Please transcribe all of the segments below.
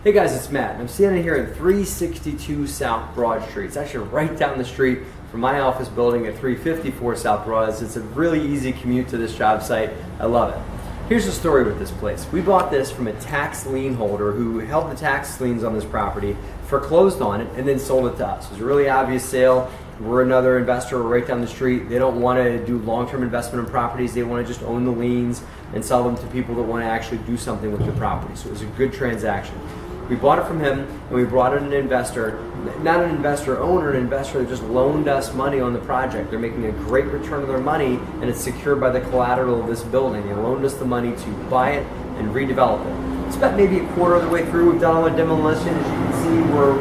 Hey guys, it's Matt. I'm standing here at 362 South Broad Street. It's actually right down the street from my office building at 354 South Broad. It's a really easy commute to this job site. I love it. Here's the story with this place. We bought this from a tax lien holder who held the tax liens on this property, foreclosed on it, and then sold it to us. It was a really obvious sale. We're another investor right down the street. They don't want to do long-term investment in properties. They want to just own the liens and sell them to people that want to actually do something with the property. So it was a good transaction. We bought it from him, and we brought in an investor, not an investor owner, an investor that just loaned us money on the project. They're making a great return on their money, and it's secured by the collateral of this building. They loaned us the money to buy it and redevelop it. It's about maybe a quarter of the way through. We've done all the demolition. As you can see, we're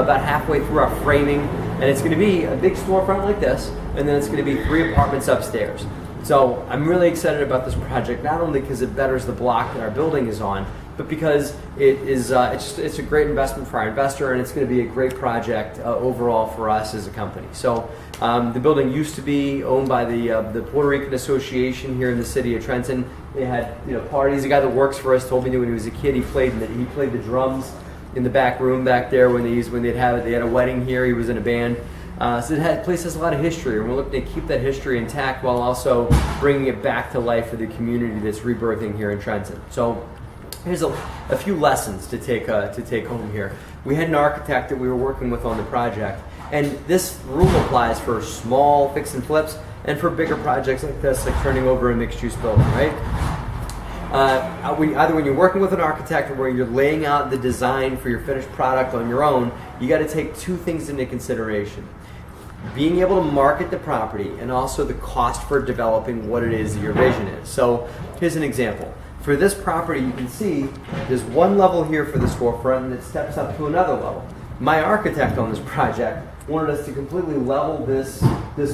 about halfway through our framing, and it's going to be a big storefront like this, and then it's going to be 3 apartments upstairs. So I'm really excited about this project, not only because it betters the block that our building is on, but because it is it's a great investment for our investor, and it's going to be a great project overall for us as a company. So the building used to be owned by the Puerto Rican Association here in the city of Trenton. They had parties. The guy that works for us told me that when he was a kid, he played the drums in the back room back there when they had a wedding here. He was in a band. So the place has a lot of history, and we're looking to keep that history intact while also bringing it back to life for the community that's rebirthing here in Trenton. So here's a few lessons to take home here. We had an architect that we were working with on the project, and this rule applies for small fix and flips and for bigger projects like this, like turning over a mixed-use building, right? Either when you're working with an architect or when you're laying out the design for your finished product on your own, you got to take 2 things into consideration. Being able to market the property, and also the cost for developing what it is that your vision is. So here's an example. For this property, you can see there's one level here for the storefront, and it steps up to another level. My architect on this project wanted us to completely level this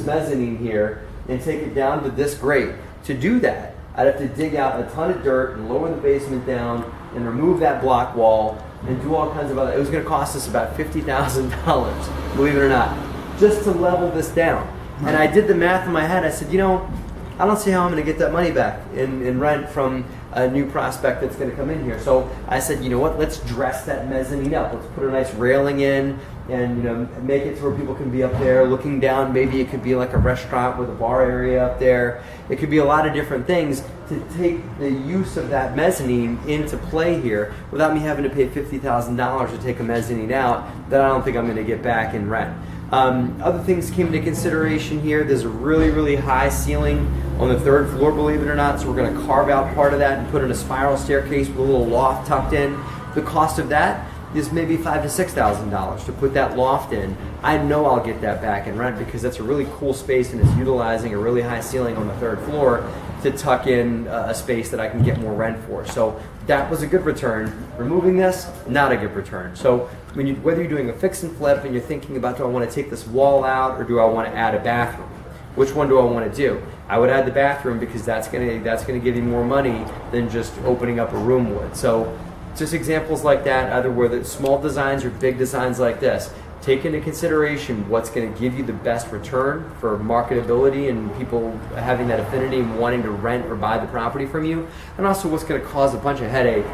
mezzanine here and take it down to this grade. To do that, I'd have to dig out a ton of dirt and lower the basement down and remove that block wall and do all kinds of other. It was going to cost us about $50,000, believe it or not, just to level this down. And I did the math in my head. I said, I don't see how I'm going to get that money back in rent from a new prospect that's going to come in here. So I said, you know what, let's dress that mezzanine up. Let's put a nice railing in and make it to where people can be up there looking down. Maybe it could be like a restaurant with a bar area up there. It could be a lot of different things to take the use of that mezzanine into play here without me having to pay $50,000 to take a mezzanine out that I don't think I'm going to get back in rent. Other things came into consideration here. There's a really, really high ceiling on the 3rd floor, believe it or not, so we're going to carve out part of that and put in a spiral staircase with a little loft tucked in. The cost of that is maybe $5,000 to $6,000 to put that loft in. I know I'll get that back in rent because that's a really cool space, and it's utilizing a really high ceiling on the 3rd floor to tuck in a space that I can get more rent for. So that was a good return. Removing this, not a good return. So whether you're doing a fix and flip and you're thinking about, do I want to take this wall out or do I want to add a bathroom? Which one do I want to do? I would add the bathroom because that's gonna give you more money than just opening up a room would. So just examples like that, either whether it's small designs or big designs like this, take into consideration what's going to give you the best return for marketability and people having that affinity and wanting to rent or buy the property from you, and also what's going to cause a bunch of headache,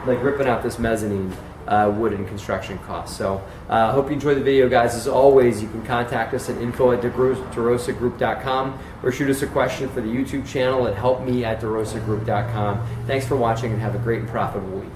like ripping out this mezzanine wood and construction costs. So I hope you enjoyed the video, guys. As always, you can contact us at info@DeRosaGroup.com or shoot us a question for the YouTube channel at helpme@DeRosaGroup.com. Thanks for watching, and have a great and profitable week.